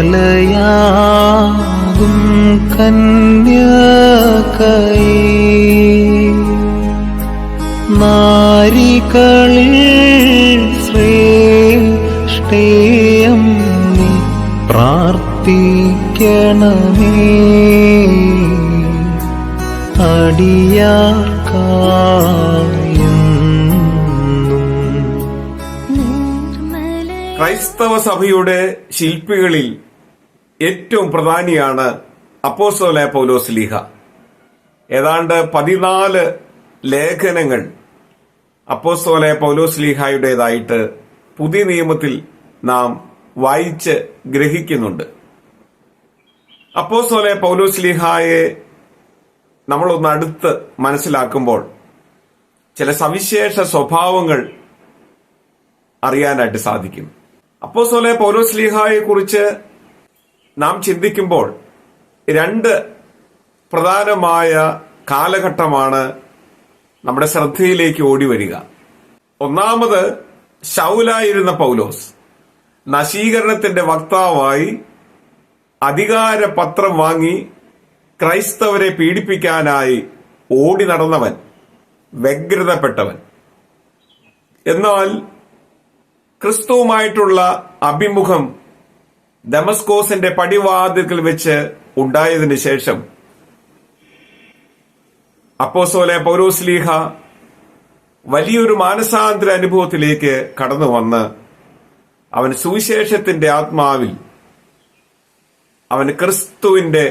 നിർമ്മലയാകും കന്യകയേ, നാരികളിൽ ശ്രേഷ്ഠേയം നീ പ്രാർത്ഥിക്കണമേ. ക്രൈസ്തവ സഭയുടെ ശില്പികളിൽ ഏറ്റവും പ്രധാനിയാണ് അപ്പോസ്തലനായ പൗലോസ് ശ്ലീഹ. ഏതാണ്ട് 14 ലേഖനങ്ങൾ അപ്പോസ്തലനായ പൗലോസ് ശ്ലീഹായുടേതായിട്ട് പുതിയ നിയമത്തിൽ നാം വായിച്ച് ഗ്രഹിക്കുന്നുണ്ട്. അപ്പോസ്തലനായ പൗലോസ് ശ്ലീഹായെ നമ്മളൊന്ന് അടുത്ത് മനസ്സിലാക്കുമ്പോൾ ചില സവിശേഷ സ്വഭാവങ്ങൾ അറിയാനായിട്ട് സാധിക്കും. അപ്പോസ്തലനായ പൗലോസ് ശ്ലീഹായെ കുറിച്ച് നാം ചിന്തിക്കുമ്പോൾ 2 പ്രധാനമായ കാലഘട്ടമാണ് നമ്മുടെ ശ്രദ്ധയിലേക്ക് ഓടി വരിക. ഒന്നാമത് ശൗലായിരുന്ന പൗലോസ് നശീകരണത്തിന്റെ വക്താവായി അധികാരപത്രം വാങ്ങി ക്രൈസ്തവരെ പീഡിപ്പിക്കാനായി ഓടി നടന്നവൻ, വ്യഗ്രതപ്പെട്ടവൻ. എന്നാൽ ക്രിസ്തുവുമായിട്ടുള്ള അഭിമുഖം ദമസ്കോസിന്റെ പടിവാതിൽക്കൽ വെച്ച് ഉണ്ടായതിനു ശേഷം അപ്പോസ്തലനായ പൗലോസ് ശ്ലീഹ വലിയൊരു മാനസാന്തര അനുഭവത്തിലേക്ക് കടന്നു വന്ന് അവൻ സുവിശേഷത്തിന്റെ ആത്മാവിൽ അവൻ ക്രിസ്തുവിന്റെ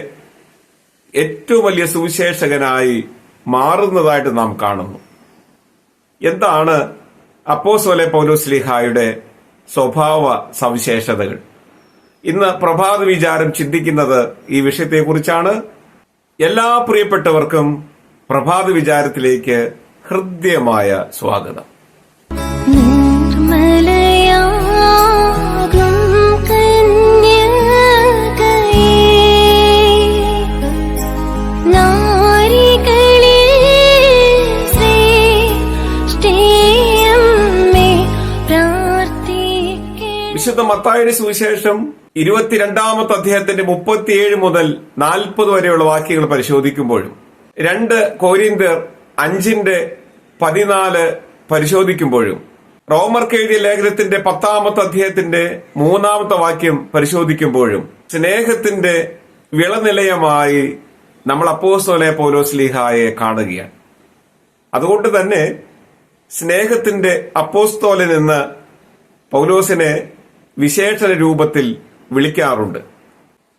ഏറ്റവും വലിയ സുവിശേഷകനായി മാറുന്നതായിട്ട് നാം കാണുന്നു. എന്താണ് അപ്പോസ്തലനായ പൗലോസ് ശ്ലീഹായുടെ സ്വഭാവ സവിശേഷതകൾ? ഇന്ന് പ്രഭാത വിചാരം ചിന്തിക്കുന്നത് ഈ വിഷയത്തെക്കുറിച്ചാണ്. എല്ലാ പ്രിയപ്പെട്ടവർക്കും പ്രഭാത വിചാരത്തിലേക്ക് ഹൃദ്യമായ സ്വാഗതം. വിശുദ്ധ മത്തായിയുടെ സുവിശേഷം 22-ാമത്തെ അധ്യായത്തിന്റെ 37 മുതൽ 40 വരെയുള്ള വാക്യങ്ങൾ പരിശോധിക്കുമ്പോഴും 2 കൊരിന്ത്യർ 5:14 പരിശോധിക്കുമ്പോഴും റോമർക്ക് എഴുതിയ ലേഖനത്തിന്റെ 10-ാമത്തെ അധ്യായത്തിന്റെ 3-ാമത്തെ വാക്യം പരിശോധിക്കുമ്പോഴും സ്നേഹത്തിന്റെ വിളനിലയമായി നമ്മൾ അപ്പോസ്തലനായ പൗലോസ് ശ്ലീഹായെ കാണുകയാണ്. അതുകൊണ്ട് തന്നെ സ്നേഹത്തിന്റെ അപ്പോസ്തലൻ എന്ന് പൗലോസിനെ വിശേഷണ രൂപത്തിൽ വിളിക്കാറുണ്ട്.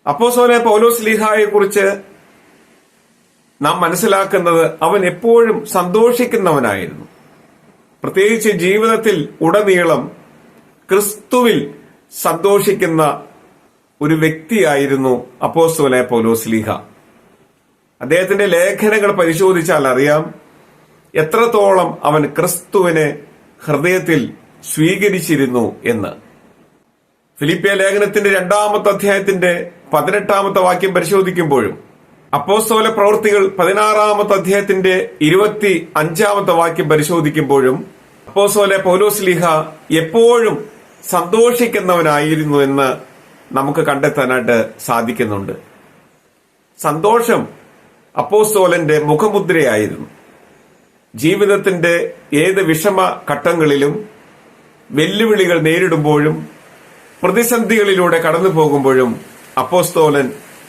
അപ്പോസ്തലനായ പൗലോസ് ശ്ലീഹായെ കുറിച്ച് നാം മനസ്സിലാക്കുന്നത് അവൻ എപ്പോഴും സന്തോഷിക്കുന്നവനായിരുന്നു. പ്രത്യേകിച്ച് ജീവിതത്തിൽ ഉടനീളം ക്രിസ്തുവിൽ സന്തോഷിക്കുന്ന ഒരു വ്യക്തിയായിരുന്നു അപ്പോസ്തലനായ പൗലോസ് ശ്ലീഹ. അദ്ദേഹത്തിന്റെ ലേഖനങ്ങൾ പരിശോധിച്ചാൽ അറിയാം എത്രത്തോളം അവൻ ക്രിസ്തുവിനെ ഹൃദയത്തിൽ സ്വീകരിച്ചിരുന്നു എന്ന്. ഫിലിപ്പിയ ലേഖനത്തിന്റെ 2-ാമത്തെ അധ്യായത്തിന്റെ 18-ാമത്തെ വാക്യം പരിശോധിക്കുമ്പോഴും അപ്പോസ്തല പ്രവൃത്തികൾ 16-ാമത്തെ അധ്യായത്തിന്റെ 25-ാമത്തെ വാക്യം പരിശോധിക്കുമ്പോഴും അപ്പോസ്തലനായ പൗലോസ് ശ്ലീഹ എപ്പോഴും സന്തോഷിക്കുന്നവനായിരുന്നു എന്ന് നമുക്ക് കണ്ടെത്താനായിട്ട് സാധിക്കുന്നുണ്ട്. സന്തോഷം അപ്പോസ്തലന്റെ മുഖമുദ്രയായിരുന്നു. ജീവിതത്തിന്റെ ഏത് വിഷമ ഘട്ടങ്ങളിലും വെല്ലുവിളികൾ നേരിടുമ്പോഴും പ്രതിസന്ധികളിലൂടെ കടന്നു പോകുമ്പോഴും അപ്പോസ്തലൻ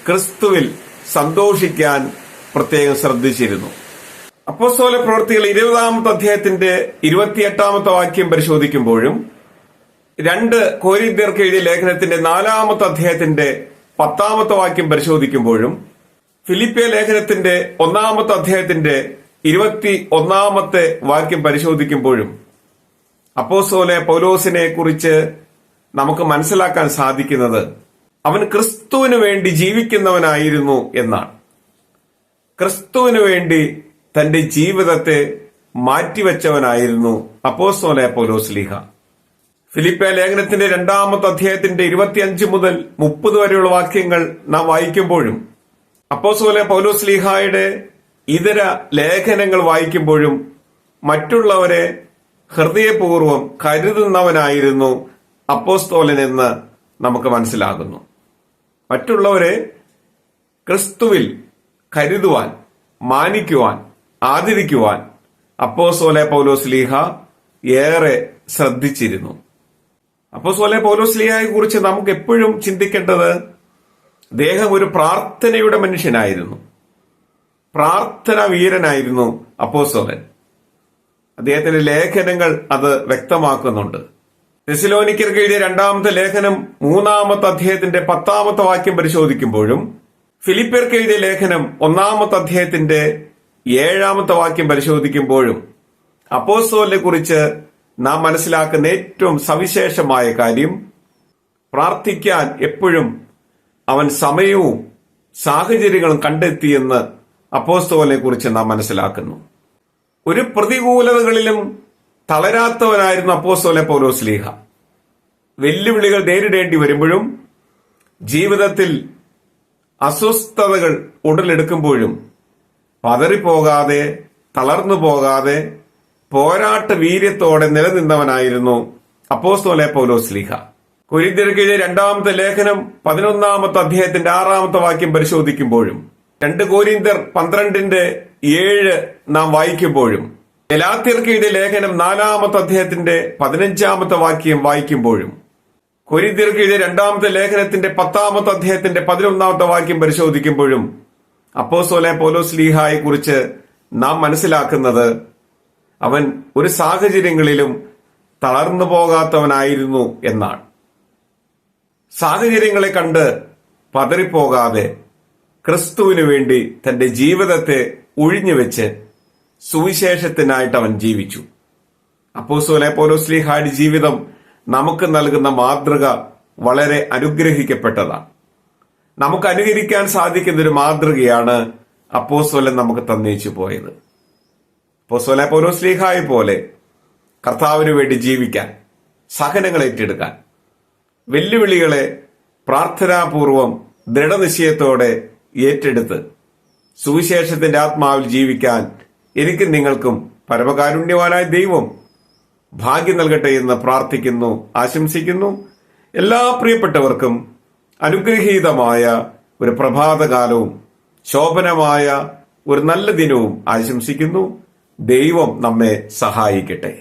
ക്രിസ്തുവിൽ സന്തോഷിക്കാൻ പ്രത്യേകം ശ്രദ്ധിച്ചിരുന്നു. അപ്പോസ്തല പ്രവൃത്തികൾ 20-ാമത്തെ അധ്യായത്തിന്റെ 28-ാമത്തെ വാക്യം പരിശോധിക്കുമ്പോഴും 2 കൊരിന്ത്യർക്ക് എഴുതിയ ലേഖനത്തിന്റെ 4-ാമത്തെ അധ്യായത്തിന്റെ 10-ാമത്തെ വാക്യം പരിശോധിക്കുമ്പോഴും ഫിലിപ്പിയ ലേഖനത്തിന്റെ 1-ാമത്തെ അധ്യായത്തിന്റെ 21-ാമത്തെ വാക്യം പരിശോധിക്കുമ്പോഴും അപ്പോസ്തലനായ പൗലോസിനെ കുറിച്ച് നമുക്ക് മനസ്സിലാക്കാൻ സാധിക്കുന്നത് അവൻ ക്രിസ്തുവിന് വേണ്ടി ജീവിക്കുന്നവനായിരുന്നു എന്നാണ്. ക്രിസ്തുവിന് വേണ്ടി തന്റെ ജീവിതത്തെ മാറ്റിവെച്ചവനായിരുന്നു അപ്പോസ്തലനായ പൗലോസ് ശ്ലീഹ. ഫിലിപ്പിയ ലേഖനത്തിന്റെ 2-ാമത്തെ അധ്യായത്തിന്റെ 25 മുതൽ 30 വരെയുള്ള വാക്യങ്ങൾ നാം വായിക്കുമ്പോഴും അപ്പോസ്തലനായ പൗലോസ് ശ്ലീഹായുടെ ഇതര ലേഖനങ്ങൾ വായിക്കുമ്പോഴും മറ്റുള്ളവരെ ഹൃദയപൂർവ്വം കരുതുന്നവനായിരുന്നു അപ്പോസ്തലൻ എന്ന് നമുക്ക് മനസ്സിലാകുന്നു. മറ്റുള്ളവരെ ക്രിസ്തുവിൽ കരുതുവാൻ, മാനിക്കുവാൻ, ആദരിക്കുവാൻ അപ്പോസ്തലനായ പൗലോസ്ലീഹ ഏറെ ശ്രദ്ധിച്ചിരുന്നു. അപ്പോസ്തലനായ പൗലോസ്ലീഹയെ കുറിച്ച് നമുക്ക് എപ്പോഴും ചിന്തിക്കേണ്ടത്, അദ്ദേഹം ഒരു പ്രാർത്ഥനയുടെ മനുഷ്യനായിരുന്നു, പ്രാർത്ഥനാ വീരനായിരുന്നു അപ്പോസ്തലൻ. അദ്ദേഹത്തിന്റെ ലേഖനങ്ങൾ അത് വ്യക്തമാക്കുന്നുണ്ട്. തെസ്സലോനിക്കർക്ക് എഴുതിയ 2-ാമത്തെ ലേഖനം 3-ാമത്തെ അധ്യായത്തിന്റെ 10-ാമത്തെ വാക്യം പരിശോധിക്കുമ്പോഴും, ഫിലിപ്പിയർക്ക് എഴുതിയ ലേഖനം 1-ാമത്തെ അധ്യായത്തിന്റെ 7-ാമത്തെ വാക്യം പരിശോധിക്കുമ്പോഴും അപ്പോസ്തലനെ കുറിച്ച് നാം മനസ്സിലാക്കുന്ന ഏറ്റവും സവിശേഷമായ കാര്യം, പ്രാർത്ഥിക്കാൻ എപ്പോഴും അവൻ സമയവും സാഹചര്യങ്ങളും കണ്ടെത്തിയെന്ന് അപ്പോസ്തലനെ കുറിച്ച് നാം മനസ്സിലാക്കുന്നു. ഒരു പ്രതികൂലതകളിലും തളരാത്തവനായിരുന്നു അപ്പോസ്തലനായ പൗലോസ്ലീഹ. വെല്ലുവിളികൾ നേരിടേണ്ടി വരുമ്പോഴും, ജീവിതത്തിൽ അസ്വസ്ഥതകൾ ഉടലെടുക്കുമ്പോഴും പതറിപ്പോകാതെ, തളർന്നു പോകാതെ, പോരാട്ട വീര്യത്തോടെ നിലനിന്നവനായിരുന്നു അപ്പോസ്തലനായ പൗലോസ്ലീഹ. കൊരിന്ത്യർക്ക് എഴുതിയ 2-ാമത്തെ ലേഖനം 11-ാമത്തെ അധ്യായത്തിന്റെ 6-ാമത്തെ വാക്യം പരിശോധിക്കുമ്പോഴും, 2 കൊരിന്ത്യർ 12:7 നാം വായിക്കുമ്പോഴും, ഗലാത്യർക്ക് എഴുതിയ ലേഖനം 4-ാമത്തെ അധ്യായത്തിന്റെ 15-ാമത്തെ വാക്യം വായിക്കുമ്പോഴും, കൊരിന്ത്യർക്ക് എഴുതിയ 2-ാമത്തെ ലേഖനത്തിന്റെ 10-ാമത്തെ അധ്യായത്തിന്റെ 11-ാമത്തെ വാക്യം പരിശോധിക്കുമ്പോഴും അപ്പോസ്തലനായ പൗലോസ്ലീഹയെ കുറിച്ച് നാം മനസ്സിലാക്കുന്നത്, അവൻ ഒരു സാഹചര്യങ്ങളിലും തളർന്നു പോകാത്തവനായിരുന്നു എന്നാണ്. സാഹചര്യങ്ങളെ കണ്ട് പതറിപ്പോകാതെ ക്രിസ്തുവിനു വേണ്ടി തന്റെ ജീവിതത്തെ ഒഴിഞ്ഞുവെച്ച് സുവിശേഷത്തിനായിട്ട് അവൻ ജീവിച്ചു. അപ്പോസ്തലനായ പൗലോസ്ലീഹയുടെ ജീവിതം നമുക്ക് നൽകുന്ന മാതൃക വളരെ അനുഗ്രഹിക്കപ്പെട്ടതാണ്. നമുക്ക് അനുകരിക്കാൻ സാധിക്കുന്ന ഒരു മാതൃകയാണ് അപ്പോസ്തലൻ നമുക്ക് തന്നേച്ചു പോയത്. അപ്പോസ്തലനായ പൗലോസ്ലീഹയെ പോലെ കർത്താവിന് വേണ്ടി ജീവിക്കാൻ, സഹനങ്ങൾ ഏറ്റെടുക്കാൻ, വെല്ലുവിളികളെ പ്രാർത്ഥനാപൂർവം ദൃഢനിശ്ചയത്തോടെ ഏറ്റെടുത്ത് സുവിശേഷത്തിന്റെ ആത്മാവിൽ ജീവിക്കാൻ എനിക്കും നിങ്ങൾക്കും പരമകാരുണ്യവാനായ ദൈവം ഭാഗ്യം നൽകട്ടെ എന്ന് പ്രാർത്ഥിക്കുന്നു, ആശംസിക്കുന്നു. എല്ലാ പ്രിയപ്പെട്ടവർക്കും അനുഗ്രഹീതമായ ഒരു പ്രഭാതകാലവും ശോഭനമായ ഒരു നല്ല ദിനവും ആശംസിക്കുന്നു. ദൈവം നമ്മെ സഹായിക്കട്ടെ.